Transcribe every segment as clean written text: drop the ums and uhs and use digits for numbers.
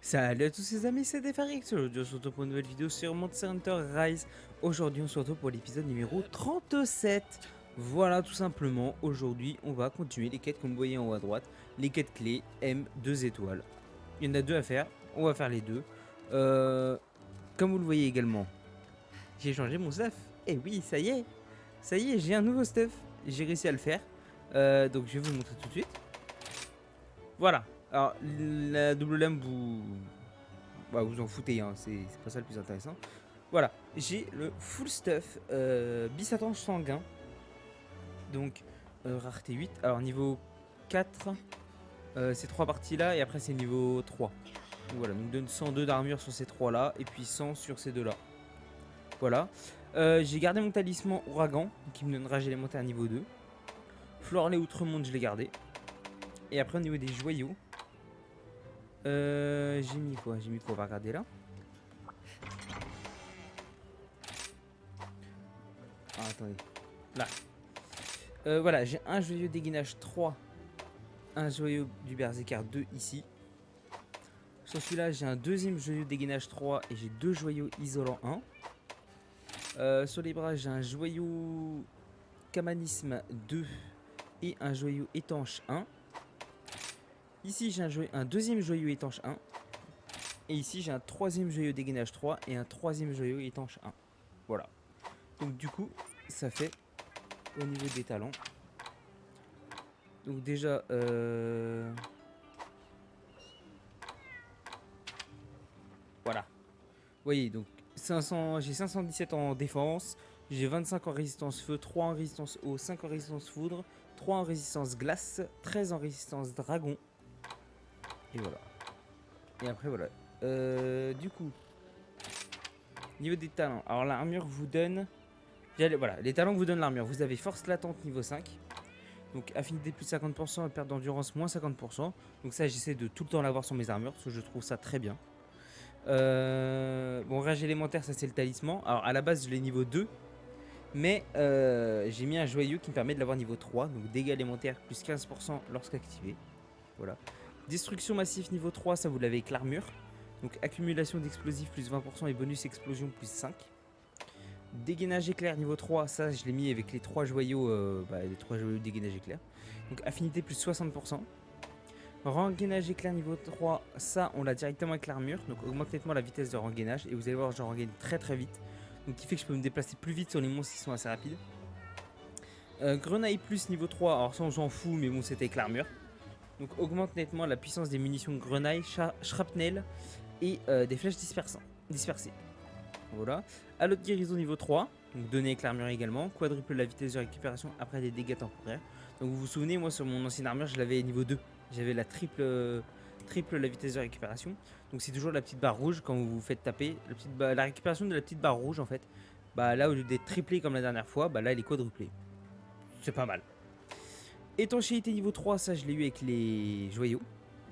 Salut à tous les amis, c'est Defarix. Aujourd'hui on se retrouve pour une nouvelle vidéo sur Monster Hunter Rise. Aujourd'hui on se retrouve pour l'épisode numéro 37. Voilà, tout simplement, aujourd'hui on va continuer les quêtes comme vous voyez en haut à droite. Les quêtes clés M 2 étoiles. Il y en a deux à faire, on va faire les deux. Comme vous le voyez également, j'ai changé mon stuff. Et oui, ça y est, j'ai un nouveau stuff. J'ai réussi à le faire. Donc je vais vous montrer tout de suite. Voilà. Alors, la double lame, vous en foutez, hein, c'est pas ça le plus intéressant. Voilà, j'ai le full stuff Bisatan sanguin. Donc, rareté 8. Alors, niveau 4, ces trois parties-là, et après, c'est niveau 3. Donc, voilà, donc donne 102 d'armure sur ces trois-là, et puis 100 sur ces deux-là. Voilà. J'ai gardé mon talisman ouragan, qui me donne rage élémentaire niveau 2. Florlé Outremonde, je l'ai gardé. Et après, au niveau des joyaux, j'ai mis quoi? On va regarder là. Ah, attendez. Là. Voilà, j'ai un joyau dégainage 3. Un joyau du Berserker 2 ici. Sur celui-là, j'ai un deuxième joyau dégainage 3 et j'ai deux joyaux isolants 1. Sur les bras, j'ai un joyau Kamanisme 2 et un joyau étanche 1. Ici, j'ai un deuxième joyau étanche 1. Et ici, j'ai un troisième joyau dégainage 3 et un troisième joyau étanche 1. Voilà. Donc du coup, ça fait au niveau des talents. Donc déjà, voilà. Vous voyez, donc 500, j'ai 517 en défense, j'ai 25 en résistance feu, 3 en résistance eau, 5 en résistance foudre, 3 en résistance glace, 13 en résistance dragon. Et voilà. Et après voilà. Du coup, niveau des talents. Alors l'armure vous donne... Voilà, les talents que vous donne l'armure. Vous avez force latente niveau 5. Donc affinité plus 50% et perte d'endurance moins 50%. Donc ça j'essaie de tout le temps l'avoir sur mes armures parce que je trouve ça très bien. Bon, rage élémentaire, ça c'est le talisman. Alors à la base je l'ai niveau 2. Mais j'ai mis un joyau qui me permet de l'avoir niveau 3. Donc dégâts élémentaires plus 15% lorsqu'activé. Voilà. Destruction massif niveau 3, ça vous l'avez avec l'armure. Donc accumulation d'explosifs plus 20% et bonus explosion plus 5. Dégainage éclair niveau 3, ça je l'ai mis avec les 3 joyaux, les 3 joyaux dégainage éclair. Donc affinité plus 60%. Rengainage éclair niveau 3, ça on l'a directement avec l'armure. Donc augmente nettement la vitesse de rengainage. Et vous allez voir, je rengaine très très vite. Donc qui fait que je peux me déplacer plus vite sur les monstres qui sont assez rapides. Grenaille plus niveau 3, alors ça on s'en fout, mais bon c'était avec l'armure. Donc augmente nettement la puissance des munitions de grenaille, shrapnel et des flèches dispersées. Voilà. Allo de guérison niveau 3, donc donné avec l'armure également. Quadruple la vitesse de récupération après des dégâts temporaires. Donc vous vous souvenez, moi sur mon ancienne armure, je l'avais niveau 2. J'avais la triple la vitesse de récupération. Donc c'est toujours la petite barre rouge quand vous vous faites taper. La récupération de la petite barre rouge en fait. Bah là au lieu d'être triplée comme la dernière fois, bah là elle est quadruplée. C'est pas mal. Étanchéité niveau 3, ça je l'ai eu avec les joyaux.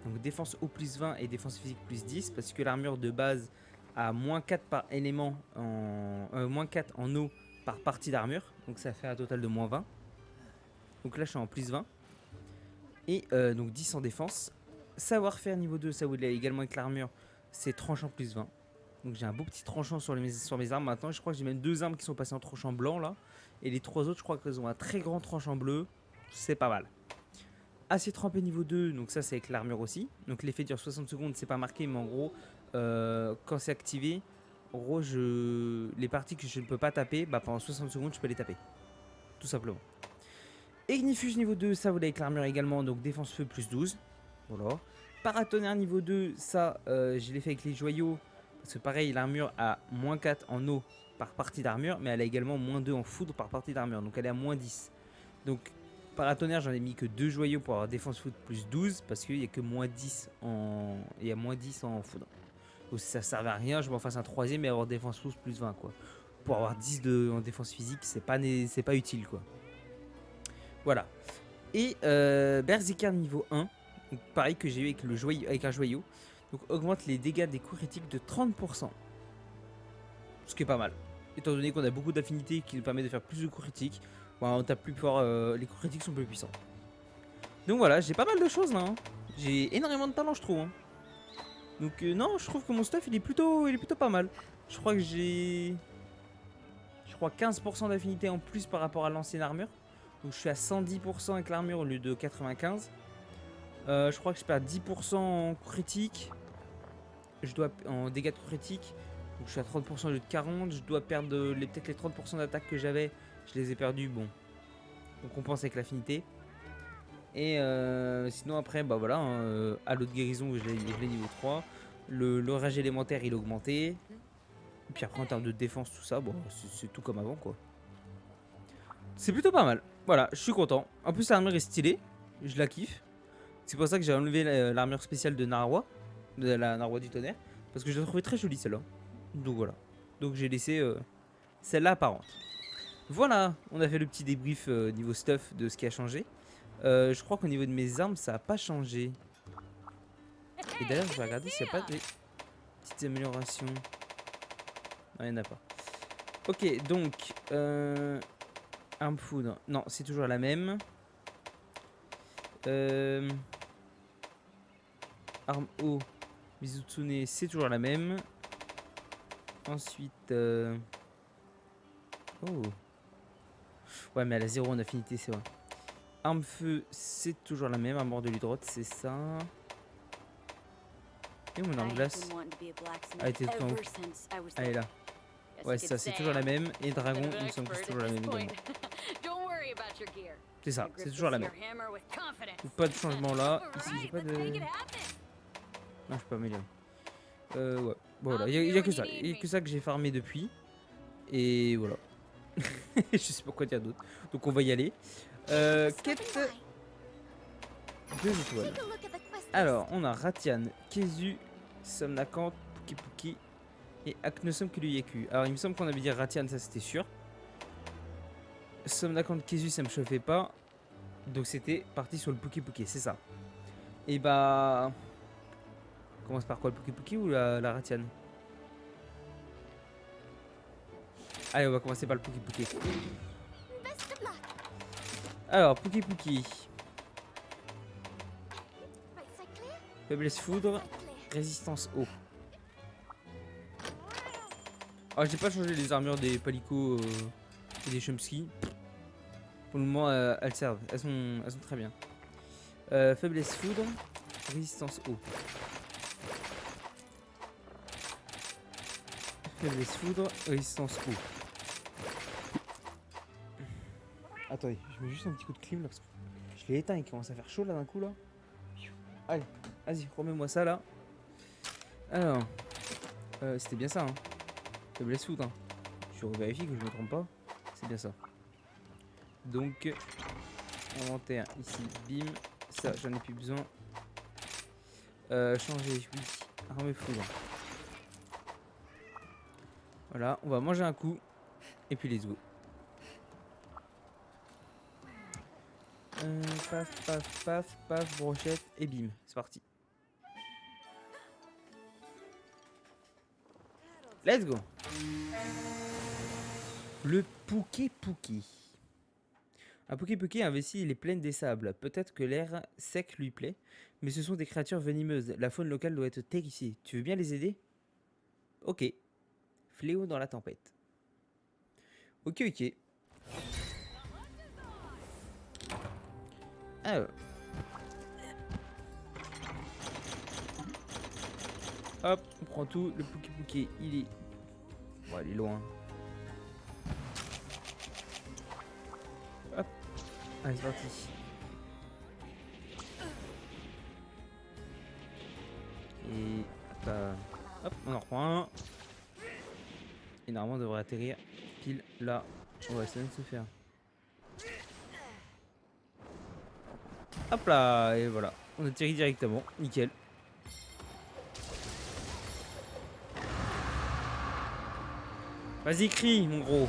Donc défense eau plus 20 et défense physique plus 10. Parce que l'armure de base a moins 4 par élément moins 4 en eau par partie d'armure. Donc ça fait un total de moins 20. Donc là je suis en plus 20. Et donc 10 en défense. Savoir-faire niveau 2, ça vous l'avez également avec l'armure. C'est tranchant plus 20. Donc j'ai un beau petit tranchant sur mes armes maintenant. Je crois que j'ai même 2 armes qui sont passées en tranchant blanc là. Et les 3 autres je crois qu'elles ont un très grand tranchant bleu. C'est pas mal. Acier trempé niveau 2, donc ça c'est avec l'armure aussi. Donc l'effet dure 60 secondes, c'est pas marqué, mais en gros, quand c'est activé, en gros, les parties que je ne peux pas taper, bah pendant 60 secondes, je peux les taper. Tout simplement. Ignifuge niveau 2, ça vous l'avez avec l'armure également, donc défense feu plus 12. Voilà. Paratonnerre niveau 2, ça, je l'ai fait avec les joyaux. Parce que pareil, l'armure a moins 4 en eau par partie d'armure, mais elle a également moins 2 en foudre par partie d'armure. Donc elle est à moins 10. Donc paratonnerre, j'en ai mis que 2 joyaux pour avoir défense foudre plus 12 parce qu'il n'y a que moins 10 en... Il y a moins 10 en foudre. Donc si ça servait à rien, je m'en fasse un troisième et avoir défense foudre plus 20 quoi. Pour avoir 10 en défense physique, c'est pas utile quoi. Voilà. Et Berserker niveau 1, donc pareil que j'ai eu avec un joyau. Donc augmente les dégâts des coups critiques de 30%. Ce qui est pas mal. Étant donné qu'on a beaucoup d'affinités qui nous permettent de faire plus de coups critiques, on tape plus fort, les coups critiques sont plus puissants. Donc voilà, j'ai pas mal de choses là. Hein. J'ai énormément de talent, je trouve. Hein. Donc non, je trouve que mon stuff il est plutôt pas mal. Je crois que j'ai 15% d'affinité en plus par rapport à l'ancienne armure. Donc je suis à 110% avec l'armure au lieu de 95. Je crois que je perds 10% en critique. Je dois en dégâts de critique. Donc je suis à 30% au lieu de 40. Je dois perdre peut-être les 30% d'attaque que j'avais. Je les ai perdus. Bon, on compense avec l'affinité. Et sinon après, bah voilà, hein, à l'autre guérison, je l'ai niveau 3. Le rage élémentaire, il est augmenté. Et puis après, en termes de défense, tout ça, bon, c'est tout comme avant, quoi. C'est plutôt pas mal. Voilà, je suis content. En plus, l'armure est stylée. Je la kiffe. C'est pour ça que j'ai enlevé l'armure spéciale de Narwa. De la Narwa du tonnerre. Parce que je la trouvais très jolie, celle-là. Donc voilà. Donc j'ai laissé celle-là apparente. Voilà, on a fait le petit débrief niveau stuff de ce qui a changé. Je crois qu'au niveau de mes armes, ça n'a pas changé. Et d'ailleurs, je vais regarder s'il n'y a pas de petites améliorations. Non, il n'y en a pas. Ok, donc... arme foudre. Non, c'est toujours la même. Arme eau. Mizutsune, c'est toujours la même. Ensuite... Oh. Ouais, mais elle a 0 en affinité, c'est vrai. Arme feu, c'est toujours la même. Arme de l'hydrote, c'est ça. Et mon arme glace. Elle était tout en haut. Elle est là. Ouais, ça, c'est toujours la même. Et dragon, nous sommes tous toujours la même également. C'est ça, c'est toujours la même. Pas de changement là. Ici, j'ai pas de... Non, je peux pas améliorer. Ouais. Bon, voilà, il y a que ça. Il y a que ça que j'ai farmé depuis. Et voilà. Je sais pas quoi dire d'autre. Donc on va y aller. Quête 2 étoiles. Alors, on a Ratian, Kezu, Somnakant, Puki Puki et Aknosum Kuluyeku. Alors, il me semble qu'on avait dit Ratian, ça c'était sûr. Somnakant, Kezu, ça me chauffait pas. Donc c'était parti sur le Puki Puki, c'est ça. Et bah... On commence par quoi, le Puki Puki ou la Ratian? Allez, on va commencer par le Puki Puki. Alors, Puki Puki. Faiblesse foudre, résistance eau. Alors, j'ai pas changé les armures des Palico et des Chomsky. Pour le moment, elles servent. Elles sont très bien. Faiblesse foudre, résistance eau. Faiblesse foudre, résistance eau. Attendez, je mets juste un petit coup de clim là parce que je l'ai éteint, il commence à faire chaud là d'un coup là. Allez, vas-y, remets-moi ça là. Alors, c'était bien ça, hein. Faiblesse foudre, hein. Je revérifie que je me trompe pas. C'est bien ça. Donc, inventaire ici, bim. Ça, j'en ai plus besoin. Changer, oui. Arme foudre. Voilà, on va manger un coup. Et puis let's go. Paf, paf, paf, paf, brochette et bim, c'est parti. Let's go. Le Puki Puki. Un Puki Puki investit les plaines des sables. Peut-être que l'air sec lui plaît, mais ce sont des créatures venimeuses. La faune locale doit être terrifiée. Tu veux bien les aider? Ok. Fléau dans la tempête. Ok, ok. Alors. Hop, on prend tout. Le Puki Puki, il est... Bon, il est loin. Hop. Allez, c'est parti. Et... Hop, on en reprend un. Et normalement, on devrait atterrir pile là. On va essayer de se faire. Hop là, et voilà. On atterrit directement. Nickel. Vas-y, crie, mon gros.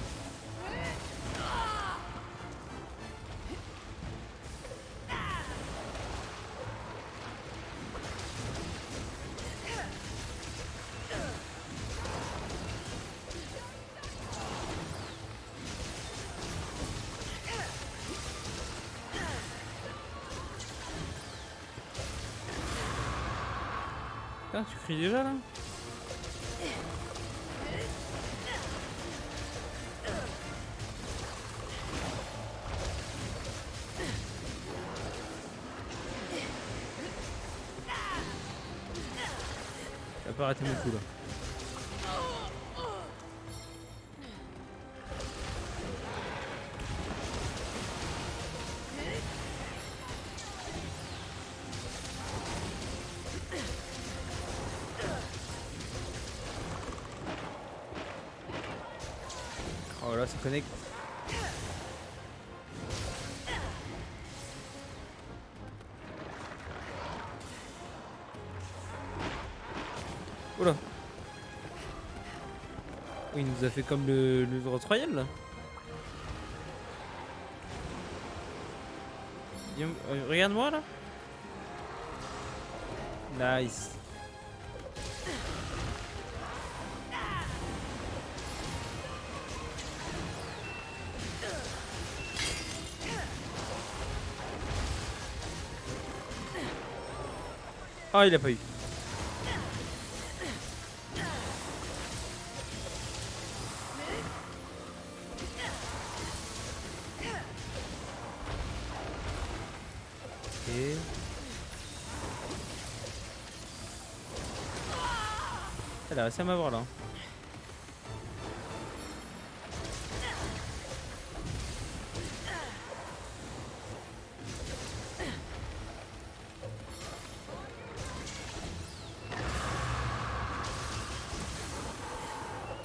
Putain, tu cries déjà là? T'as pas arrêté mon coup là. Oh là, ça connecte. Oula. Oui, il nous a fait comme le Royal là. Regarde-moi là. Nice. Ah, il a pas eu. Ok. Elle a réussi à m'avoir là.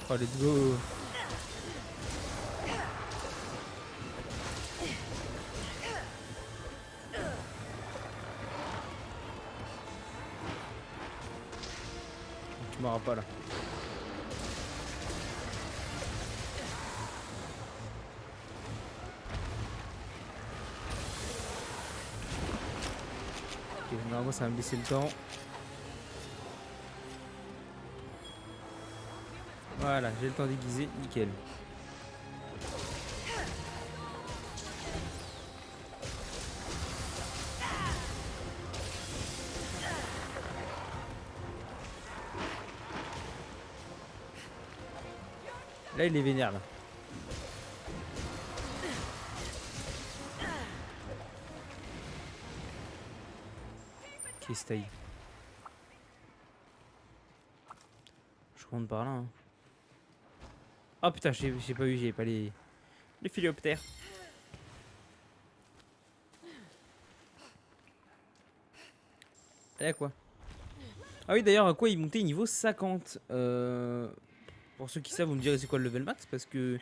Oh, let's go. Tu m'auras pas là. Ok, normalement ça va me laisser le temps. Voilà, j'ai le temps d'aiguiser, nickel. Là il est vénère là. Ok, stay. Je rentre par là. Hein. Oh putain, j'ai pas eu, j'ai pas les philioptères. Là quoi? Ah oui, d'ailleurs, à quoi il montait niveau 50 pour ceux qui savent, vous me direz c'est quoi le level max parce que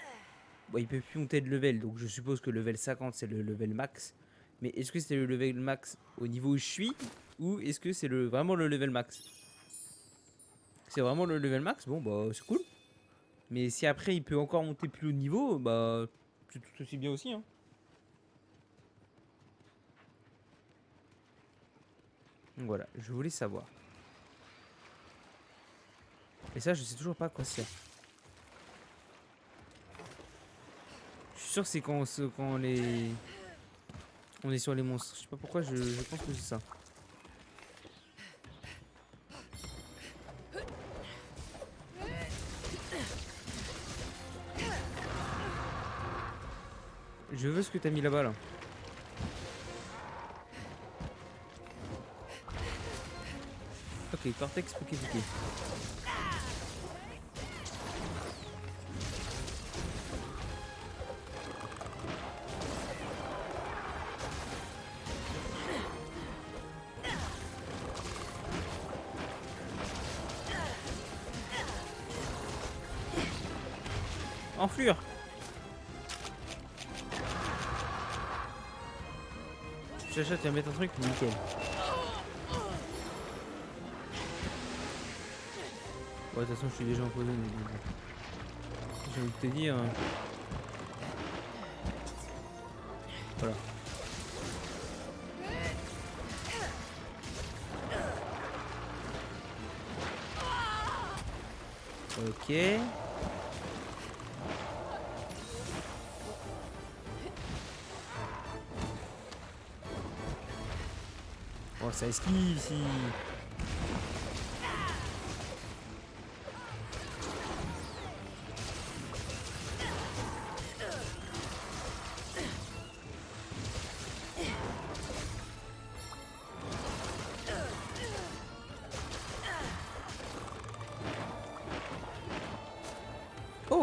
bon, il peut plus monter de level, donc je suppose que le level 50 c'est le level max. Mais est-ce que c'est le level max au niveau où je suis ou est-ce que c'est vraiment le level max? C'est vraiment le level max, bon bah c'est cool. Mais si après il peut encore monter plus haut de niveau, bah c'est tout aussi bien aussi. Hein. Donc voilà, je voulais savoir. Et ça, je sais toujours pas à quoi ça sert. Je suis sûr que c'est quand on est sur les monstres. Je sais pas pourquoi, je pense que c'est ça. Je veux ce que t'as mis là-bas là. Ok, cortex Pokédiqué. Enflure. Chacha, tu vas mettre un truc, nickel. Ouais, de toute façon, je suis déjà empoisonné. J'ai envie de te dire. Voilà. Ok. Oh, ça esquive ici.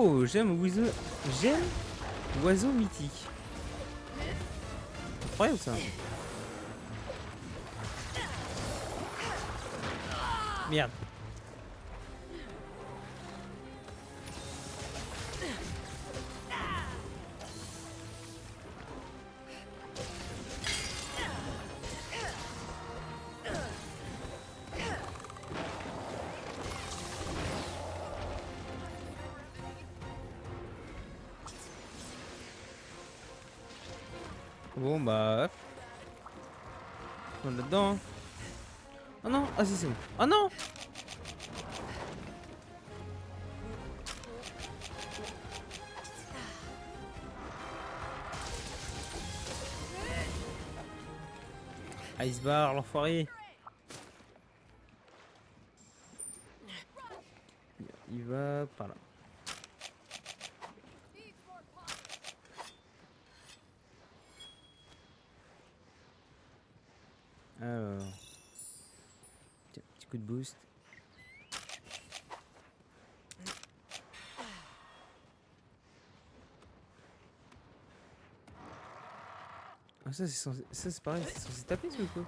Oh, j'aime oiseau mythique. Incroyable ça. Merde. Bon bah hop. On est là-dedans. Hein. Oh non, ah si c'est bon. Oh non. Icebar, l'enfoiré. Il va par là. Alors. Tiens, petit coup de boost. Ah ça c'est censé... Ça c'est pareil, c'est censé taper ce coup.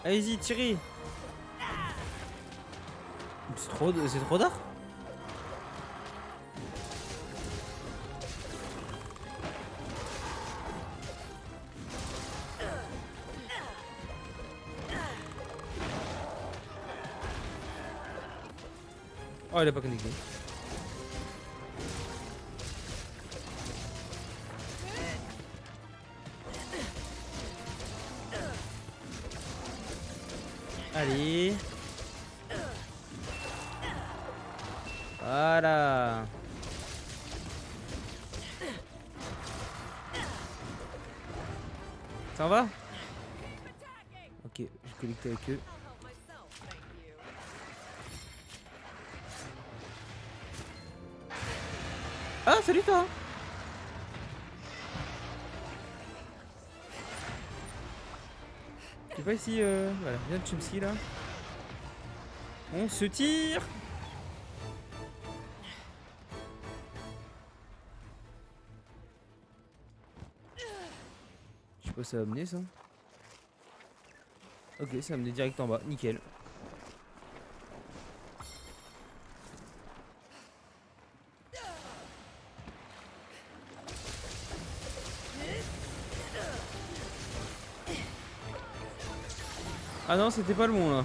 Allez-y, tirez. C'est trop d'art. Oh, il a pas connecté. Allez. Voilà. Ça va? Ok, je vais connecter avec eux. Ah, salut toi! Tu pas ici, voilà, viens de Chimsky là. On se tire! Je sais pas si ça va mener ça. Ok, ça va mener direct en bas, nickel. Ah non, c'était pas le bon là.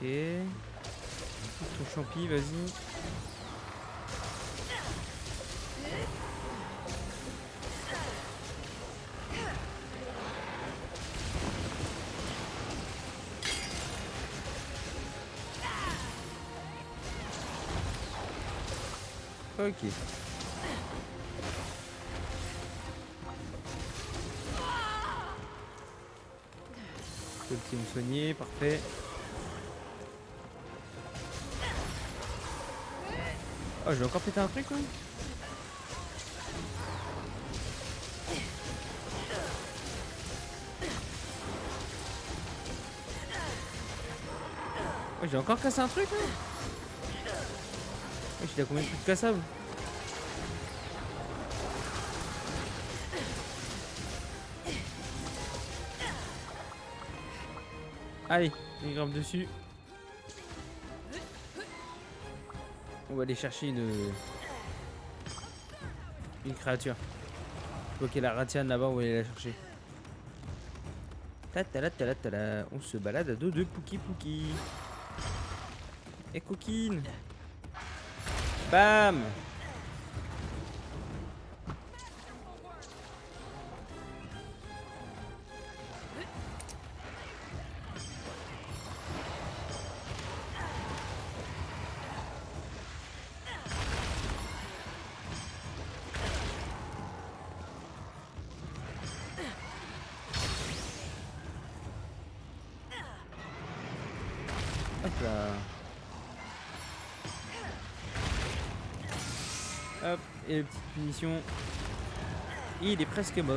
Ok. Ton champi, vas-y. Ok. Le petit me soigner, parfait. Oh, j'ai encore pété un truc là. Oh, j'ai encore cassé un truc là. Oh, j'ai combien de trucs cassables? Allez, on grimpe dessus. On va aller chercher une créature. Ok, la ratiane là-bas, on va aller la chercher. Ta-ta-la-ta-la-ta-la. On se balade à dos de Pouki Pouki. Et coquine. Bam. là. Hop, et la petite punition. Il est presque mort.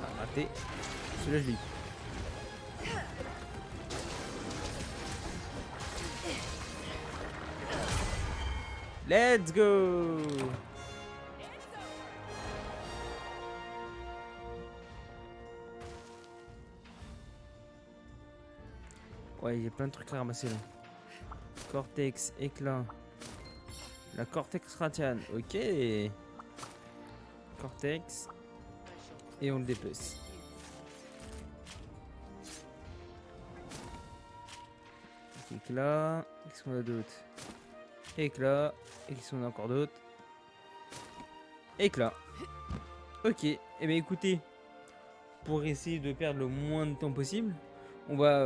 Ah, raté. Celui-là, je l'ai eu. Let's go! Ouais, il y a plein de trucs à ramasser là. Cortex, éclat. La Cortex Ratian, ok. Cortex. Et on le dépece. Éclat. Qu'est-ce qu'on a d'autre? Éclat. Et qu'est-ce qu'on a encore d'autre? Éclat. Ok. Et bien écoutez, pour essayer de perdre le moins de temps possible, on va...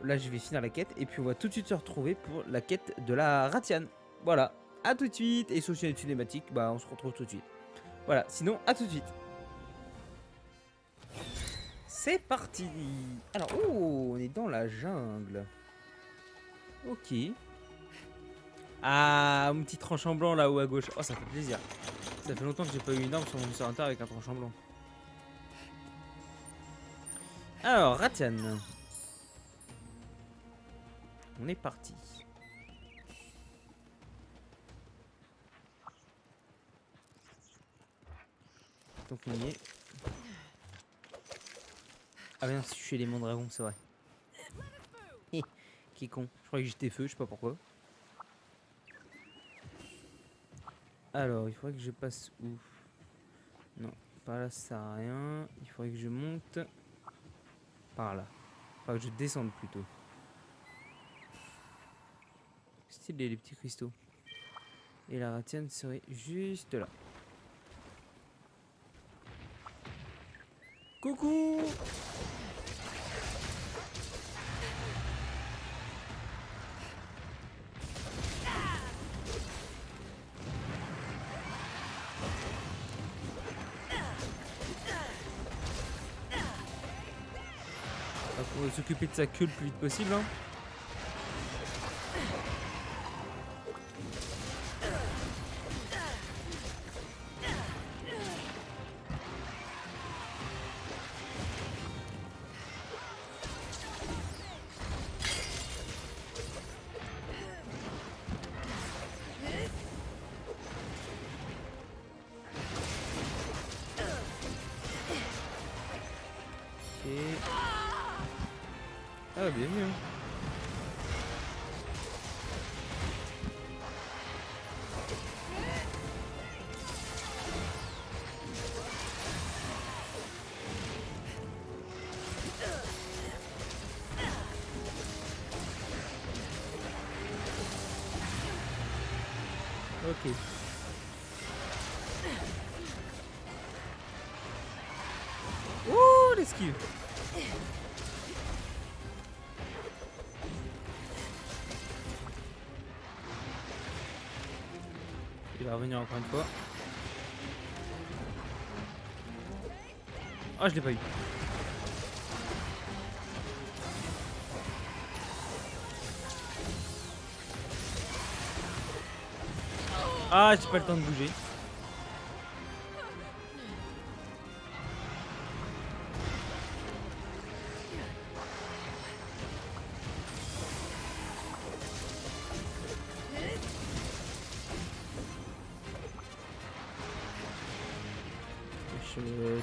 là, je vais finir la quête. Et puis, on va tout de suite se retrouver pour la quête de la Ratian. Voilà. À tout de suite. Et sur une cinématique, bah, on se retrouve tout de suite. Voilà. Sinon, à tout de suite. C'est parti. Alors, oh, on est dans la jungle. Ok. Ah, un petit tranchant blanc là-haut à gauche. Oh, ça fait plaisir. Ça fait longtemps que j'ai pas eu une arme sur mon inventar avec un tranchant blanc. Alors, Ratian. On est parti. Donc on y est. Ah bien, si je suis élément dragon, c'est vrai. Qui est con. Je croyais que j'étais feu, je sais pas pourquoi. Alors, il faudrait que je passe où? Non, par là ça sert à rien. Il faudrait que je monte par là. Enfin, que je descende plutôt. Stylé les petits cristaux. Et la Ratian serait juste là. Coucou! On va s'occuper de sa queue le plus vite possible. Hein. Ah, bien vu. Hein. Ok. Oh, l'esquive. Il va revenir encore une fois. Oh, je l'ai pas eu. Ah, j'ai pas le temps de bouger.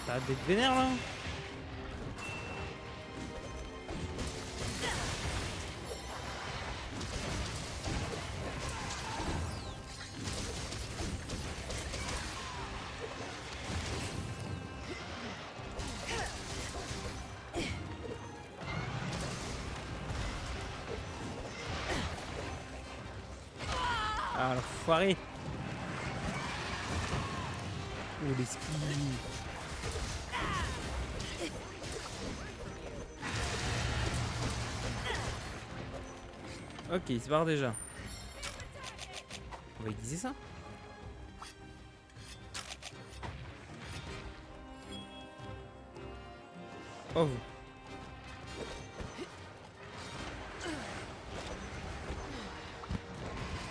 T'arrêtes d'être vénère là? Ah, l'enfoiré. Oh, les skis. Ok, il se barre déjà. va utiliser ça. Oh vous.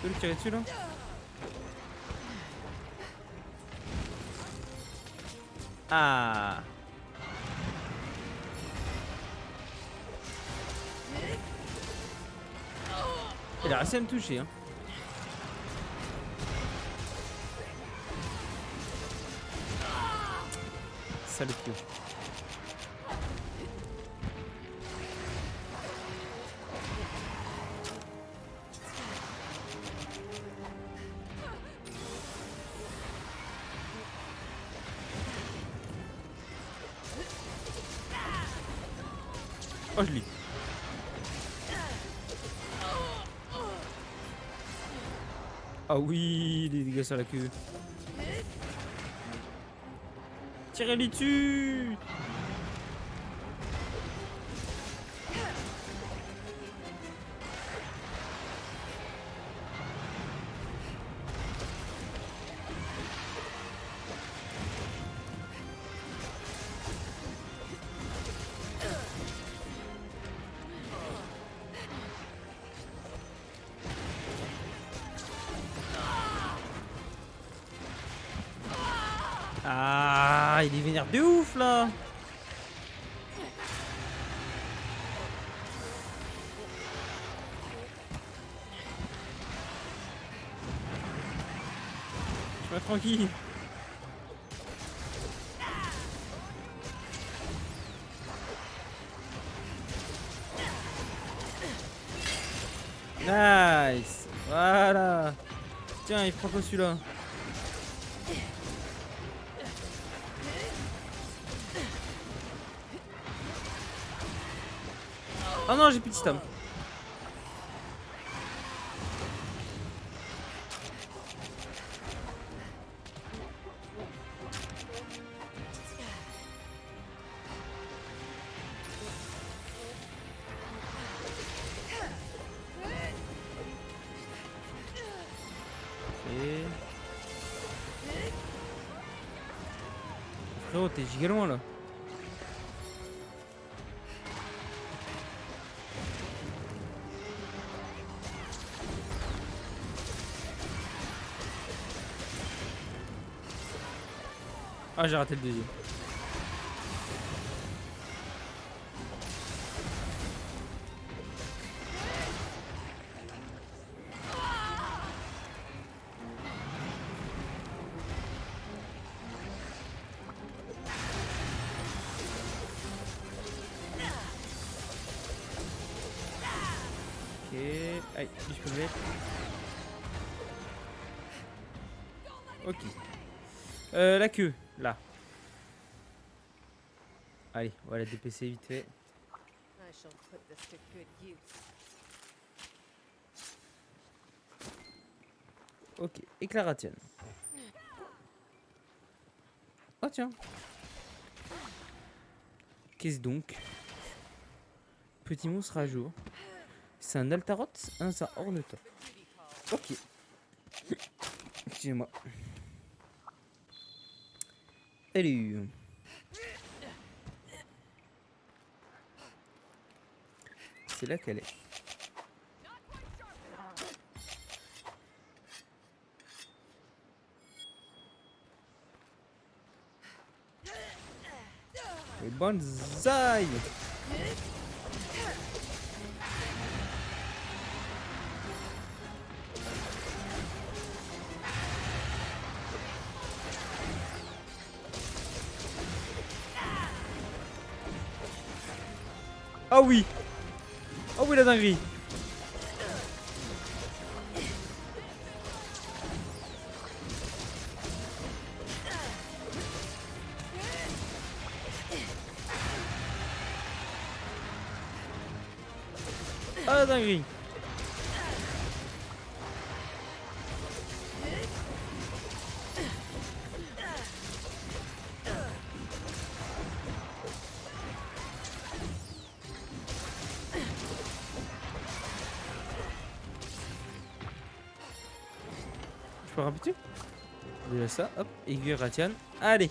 Tu peux le tirer dessus là? Ah. Il a réussi à me toucher hein. Sale coup. Oh je l'ai. Ah oui, les dégâts sur la queue. Tirez-les dessus. Ah, il est vénère de ouf là. Je suis tranquille. Nice. Voilà. Tiens, il prend quoi celui-là? Oh non, j'ai plus de stam. Et... Frérot, t'es giga loin là. Ah, j'ai raté le deuxième. Ok, aïe, je peux le mettre. Ok. La queue, là. Allez, on va la DPC vite fait. Ok, éclaration. Oh tiens. Qu'est-ce donc? Petit monstre à jour. C'est un Altarot? Ah, c'est un Ornithop. Ok. Excusez-moi. Allez. C'est là qu'elle est. Et bonsaï. Ah oui. Oh oui la dinguerie. Ah la dinguerie. peux répéter. Déjà ça, hop, aiguille Ratian. Allez.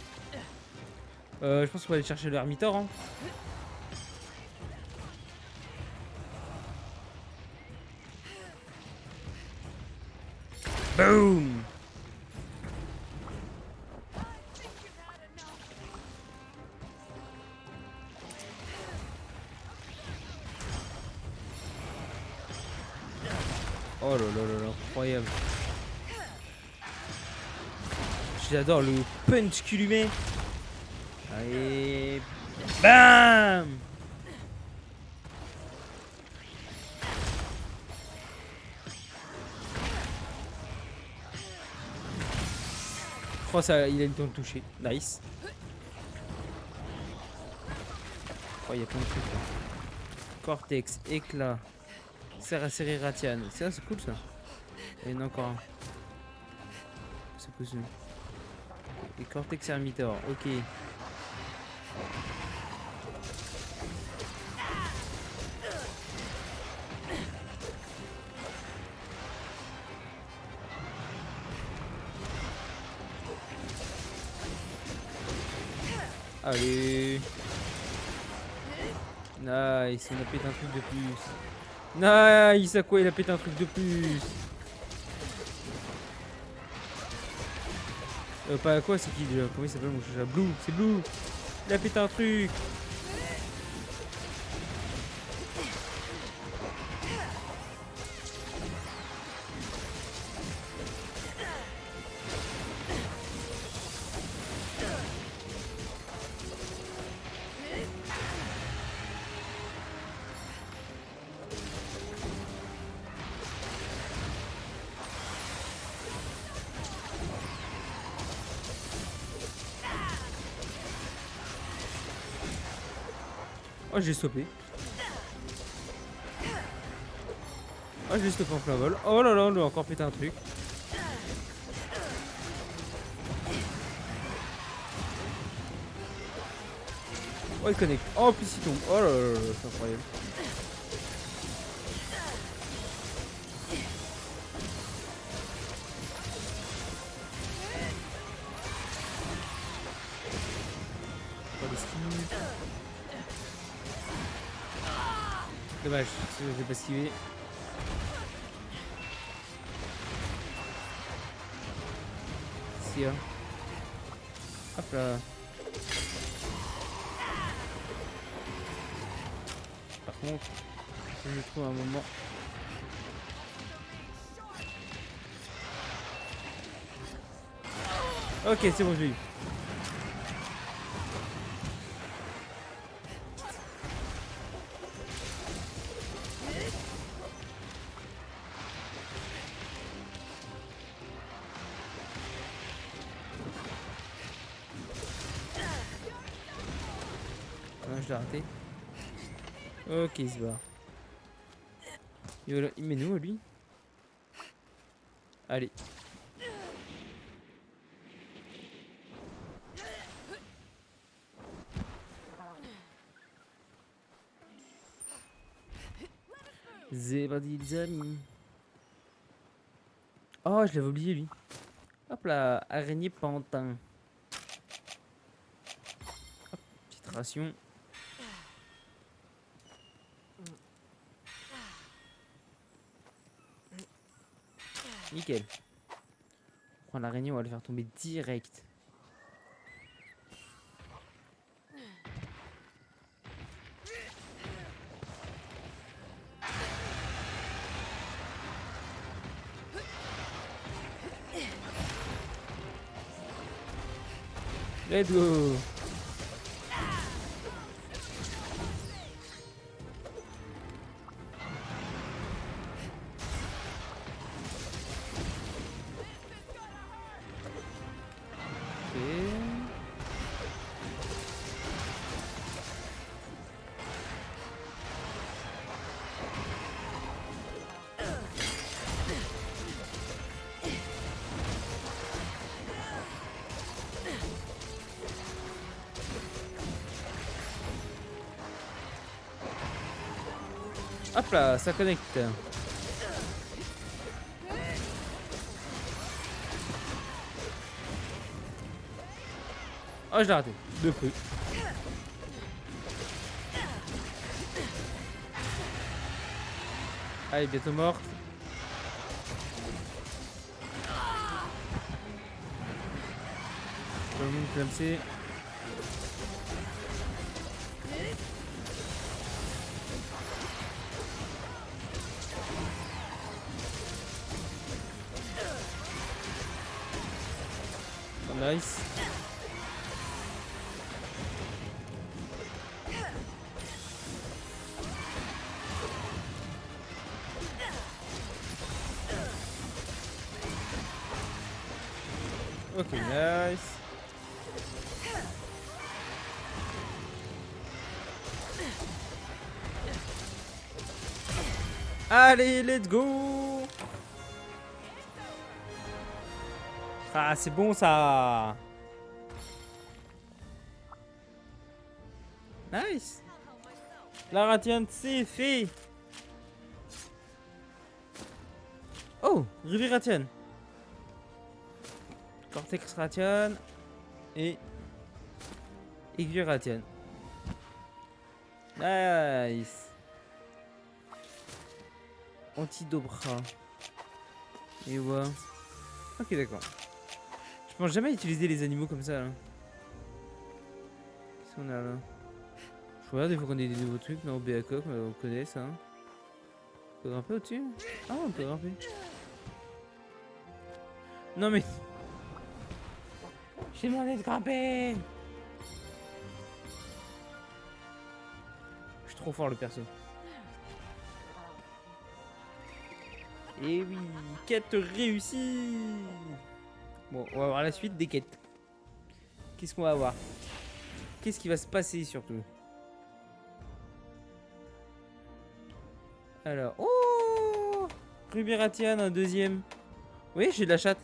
Je pense qu'on va aller chercher le Hermitor. Hein. Boom. Oh là là là là, incroyable. J'adore le punch qu'il lui met. Allez. Bam. Je crois ça, il a eu le temps de toucher. Nice. Oh, il y a plein de trucs là. Cortex, éclat. Serre à serrer Ratian. C'est cool ça. Et il y en a encore un. C'est possible. Et Cortex Hermitor, ok. Allez. Nice, il a pété un truc de plus. Nice, à quoi il a pété un truc de plus. Pas à quoi, c'est qui déjà? Comment il s'appelle mon chat? Blue, c'est Blue. Il a pété un truc. Oh, j'ai stoppé. Oh, j'ai stoppé en plein vol. Oh là là, on lui a encore pété un truc. Oh, il connecte. Oh, en plus il tombe. Oh là là là, c'est incroyable. Oh, des skis. Dommage, je vais pas esquiver. Si, hein. Hop là. Par contre, si je trouve un moment. Ok, c'est bon, je l'ai eu. Ah, je l'ai raté. Ok, il se barre. Il met nous, lui. Allez. C'est parti, les amis. Oh, je l'avais oublié, lui. Hop là, araignée pantin. Hop, petite ration. Nickel. On prend l'araignée, on va le faire tomber direct. Let's go. Hop là, ça connecte. Oh, je l'ai raté. De peu. Allez, bientôt morte. Tout le monde clamsé. Oh, nice. Ok, nice. Allez, let's go. Ah, c'est bon ça. Nice. La radiante, c'est fait. Oh, Ruby Ratian. Cortex Ratian. Et Aiguille Ratian. Nice. Antidobra. Et ouais. Ok, d'accord. Je pense jamais utiliser les animaux comme ça. Qu'est-ce qu'on a là? Je regarde, il faut qu'on ait des nouveaux trucs. Non, Béacock, on connaît ça. On peut grimper au-dessus? Ah, on peut grimper. Non mais... J'ai demandé de grimper. Je suis trop fort le perso. Et oui, quête réussie. Bon, on va voir la suite des quêtes. Qu'est-ce qu'on va voir? Qu'est-ce qui va se passer surtout? Alors, oh, Ruby Ratian, un deuxième. Oui, j'ai de la chatte.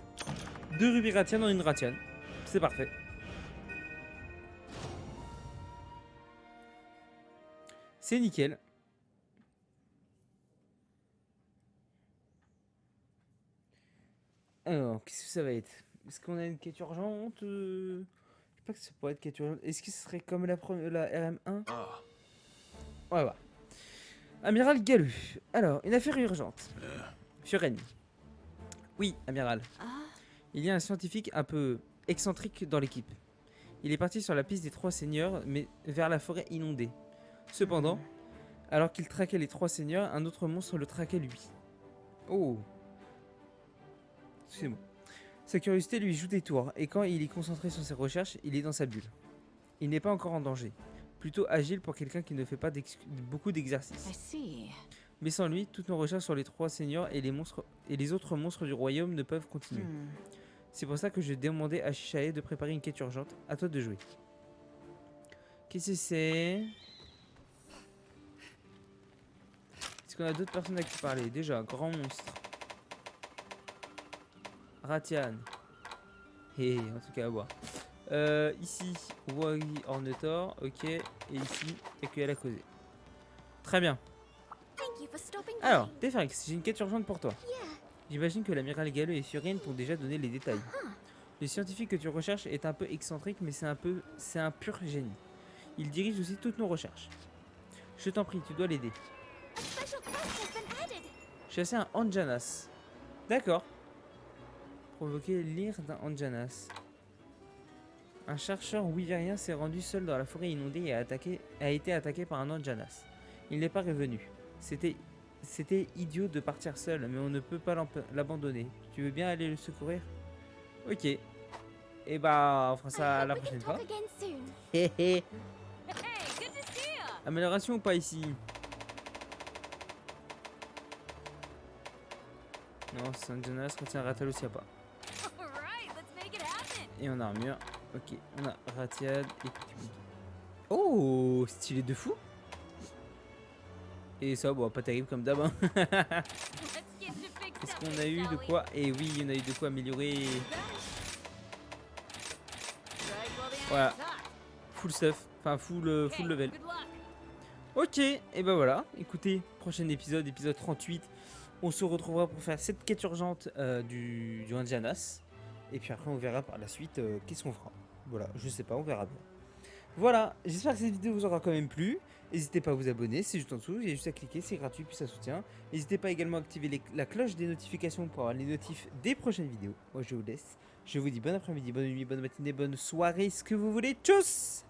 2 Ruby Ratian en une Ratian. C'est parfait. C'est nickel. Alors, qu'est-ce que ça va être? Est-ce qu'on a une quête urgente? Je sais pas que ça pourrait être quête urgente. Est-ce que ce serait comme la RM1? Ouais, ouais. Amiral Galu. Alors, une affaire urgente. Furen. Oui, amiral. Il y a un scientifique un peu excentrique dans l'équipe. Il est parti sur la piste des 3 seigneurs, mais vers la forêt inondée. Cependant, alors qu'il traquait les 3 seigneurs, un autre monstre le traquait lui. Oh. Excusez-moi. Sa curiosité lui joue des tours, et quand il est concentré sur ses recherches, il est dans sa bulle. Il n'est pas encore en danger. Plutôt agile pour quelqu'un qui ne fait pas beaucoup d'exercices. Mais sans lui, toutes nos recherches sur les 3 seigneurs et les autres monstres du royaume ne peuvent continuer. C'est pour ça que je demandais à Shishae de préparer une quête urgente. À toi de jouer. Qu'est-ce que c'est? Est-ce qu'on a d'autres personnes à qui parler? Déjà, grand monstre. Ratian. Et en tout cas, à voir. Ici, Wagi Ornator. Ok. Et ici, il n'y a que elle à causer. Très bien. Alors, Teferix, j'ai une quête urgente pour toi. J'imagine que l'amiral Galu et Furine t'ont déjà donné les détails. Le scientifique que tu recherches est un peu excentrique, mais c'est un pur génie. Il dirige aussi toutes nos recherches. Je t'en prie, tu dois l'aider. Chasser un Anjanas. D'accord. Provoquer l'ire d'un Anjanas. Un chercheur wyvérien s'est rendu seul dans la forêt inondée et a été attaqué par un Anjanas. Il n'est pas revenu. C'était idiot de partir seul, mais on ne peut pas l'abandonner. Tu veux bien aller le secourir? Ok. Et bah, on fera ça la prochaine fois. Hé. Amélioration ou pas ici? Non, c'est un Jonas, retient Ratalos, y'a pas. Et on a armure. Ok, on a Ratiad et oh, stylé de fou. Et ça, bon, pas terrible comme d'hab. Hein. Est-ce qu'on a eu de quoi? Et oui, on a eu de quoi améliorer. Voilà. Full stuff. Enfin, full level. Ok, et ben voilà. Écoutez, prochain épisode, épisode 38. On se retrouvera pour faire cette quête urgente du Anjanas. Et puis après, on verra par la suite qu'est-ce qu'on fera. Voilà, je sais pas, on verra bien. Voilà, j'espère que cette vidéo vous aura quand même plu. N'hésitez pas à vous abonner, c'est juste en dessous, il y a juste à cliquer, c'est gratuit, puis ça soutient. N'hésitez pas également à activer la cloche des notifications pour avoir les notifs des prochaines vidéos. Moi je vous laisse, je vous dis bon après-midi, bonne nuit, bonne matinée, bonne soirée, ce que vous voulez. Tchuss!